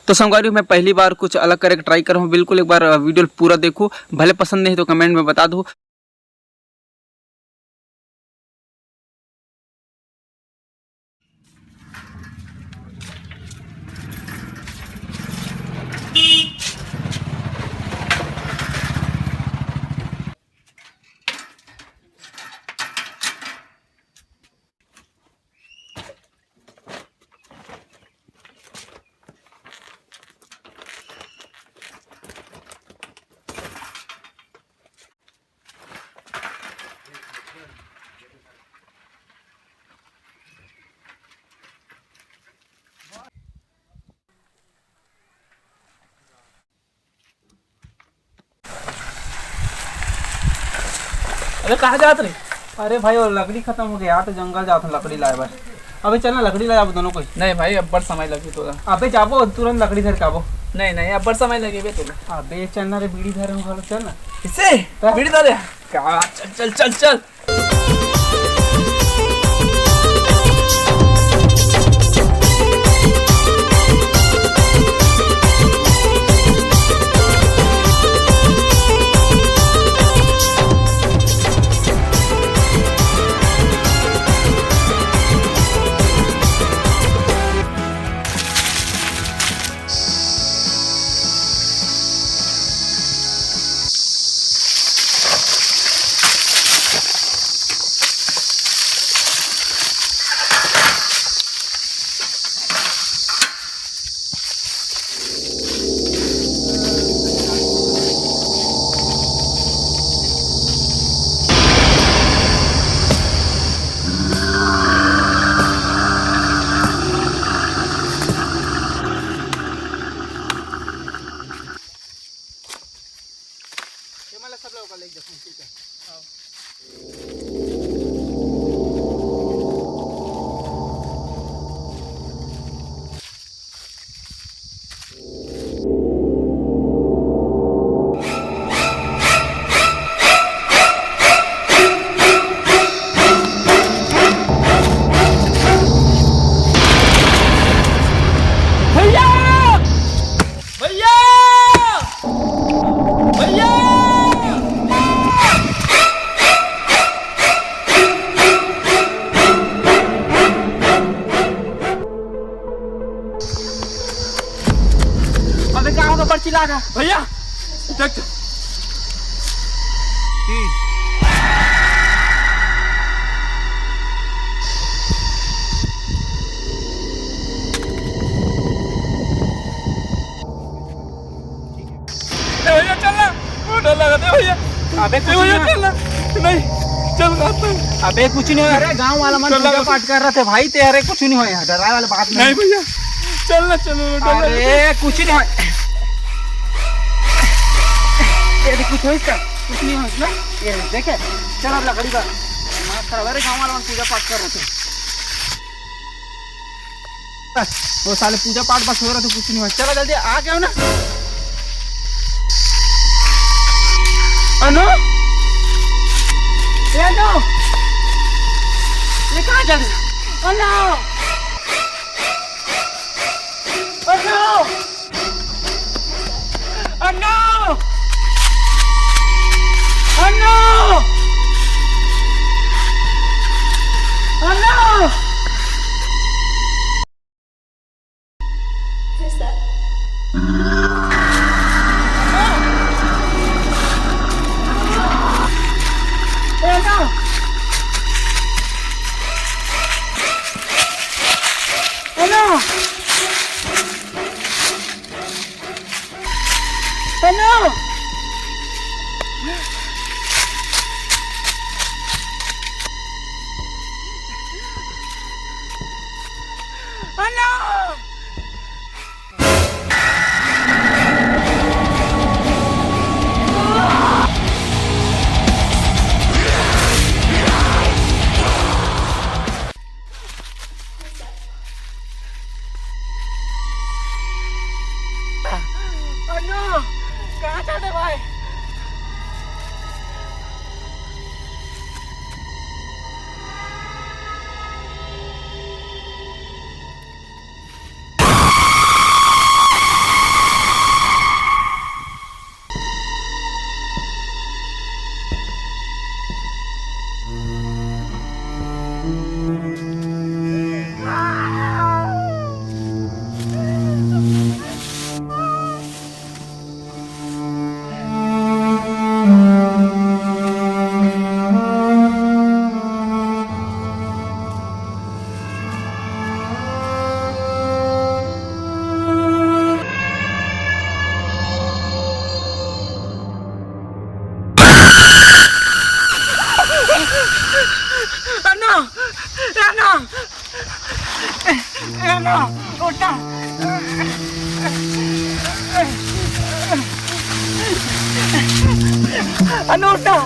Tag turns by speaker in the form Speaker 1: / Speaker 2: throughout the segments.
Speaker 1: तो संगवारी मैं पहली बार कुछ अलग करके ट्राई कर रहा हूँ। बिल्कुल एक बार वीडियो पूरा देखो, भले पसंद नहीं तो कमेंट में बता दो।
Speaker 2: अरे कहाँ जात रही? अरे भाई और लकड़ी खत्म हो गया तो जंगल जाता लकड़ी लाए बस। अबे चलना लकड़ी ले जाबो दोनों कोई।
Speaker 3: नहीं भाई अब्बर समय लगी तोला।
Speaker 2: अबे जाबो तुरंत लकड़ी धर के आबो।
Speaker 3: नहीं नहीं अब्बर समय लगे बे तोला।
Speaker 2: अबे चलना रे बीड़ी धरे हूँ चल ना।
Speaker 3: किसे बीड़ी धरे क्या? चल चल चल चल।
Speaker 2: सब लोग का ले जाओ ठीक है। चिल्ला रहा भैया देख
Speaker 3: भैया चलना डर लगा दे भैया।
Speaker 2: अबे
Speaker 3: भैया चलना नहीं चल रहा।
Speaker 2: अबे कुछ नहीं हो रहा गांव वाला मन पूजा पाठ कर रहे थे भाई तेरे कुछ नहीं हो यहाँ डराए वाला बात
Speaker 3: नहीं भैया चलना चलो।
Speaker 2: अरे कुछ नहीं हो तेरे कुछ हो इसका कुछ नहीं हो इसमें ये देखे चल अब लकड़ी का माफ करा अरे गांव वाला मन पूजा पाठ कर रहे थे वो साले पूजा पाठ बस हो रहा था कुछ नहीं हो। चलो जल्दी आ गया ना अनु ये अनु ये कहाँ चल रहा अनु अनु अनु अनु अनु
Speaker 4: Who's that?
Speaker 2: अन्ना उठा अन्ना उठा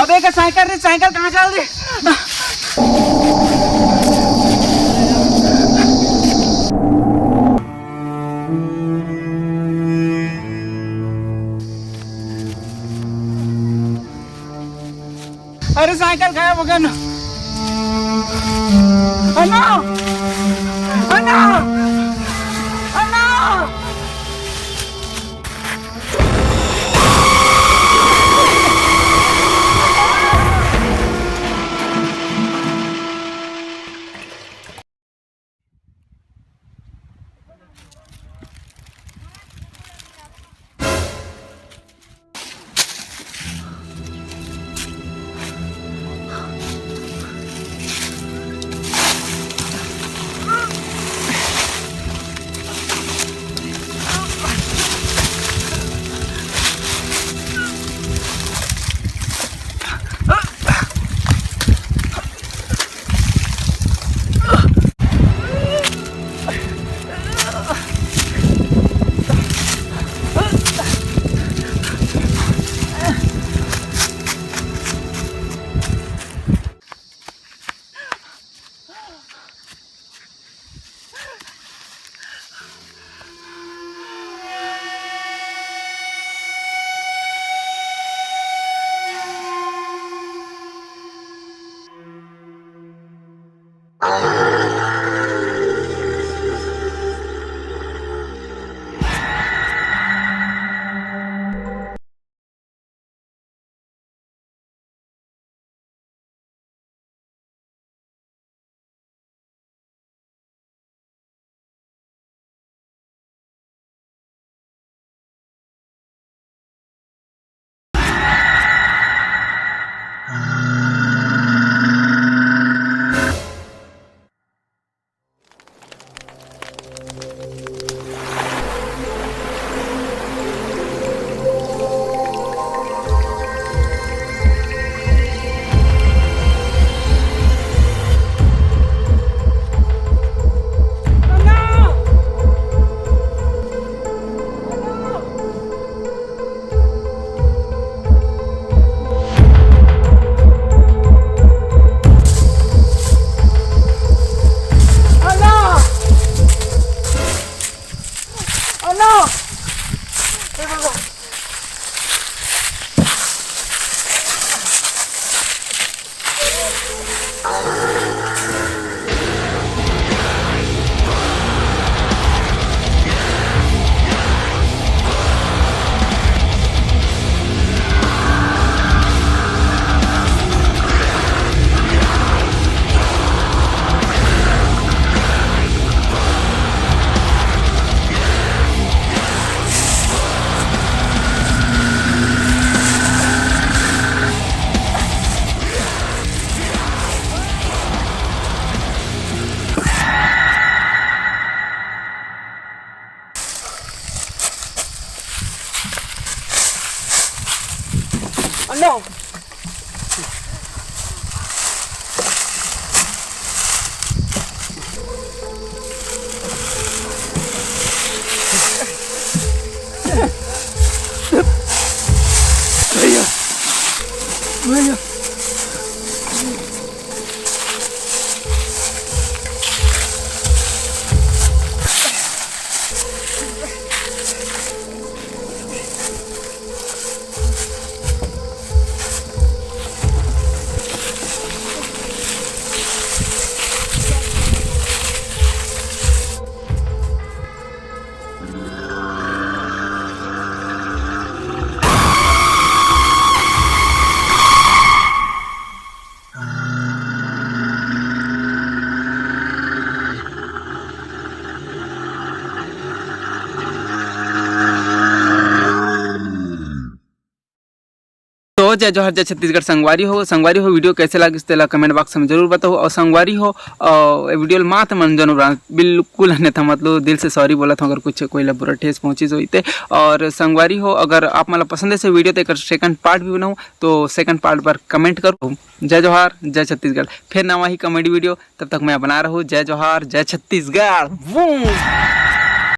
Speaker 2: अबे का साइकिल रे साइकिल कहाँ चल रही अरे साइकिल गायब हो गया ना अन्ना अन्ना अन्ना No. भैया भैया
Speaker 1: तो जय जोहर जय छत्तीसगढ़। संगवारी हो वीडियो कैसे लगे इसके कमेंट बॉक्स में जरूर बताओ। और संगवारी हो वीडियो मात मन जरूर बिल्कुल अन्यथा मतलब दिल से सॉरी बोला था अगर कुछ कोई बुरा ठेस पहुंची तो इते। और संगवारी हो अगर आप मतलब पसंद है से वीडियो तो एक सेकंड पार्ट भी बनाऊँ तो सेकंड पार्ट पर कमेंट करो। जय जोहर जय छत्तीसगढ़। फिर नवा ही कॉमेडी वीडियो, तब तक मैं बना रहा हूँ। जय जोहर जय छत्तीसगढ़।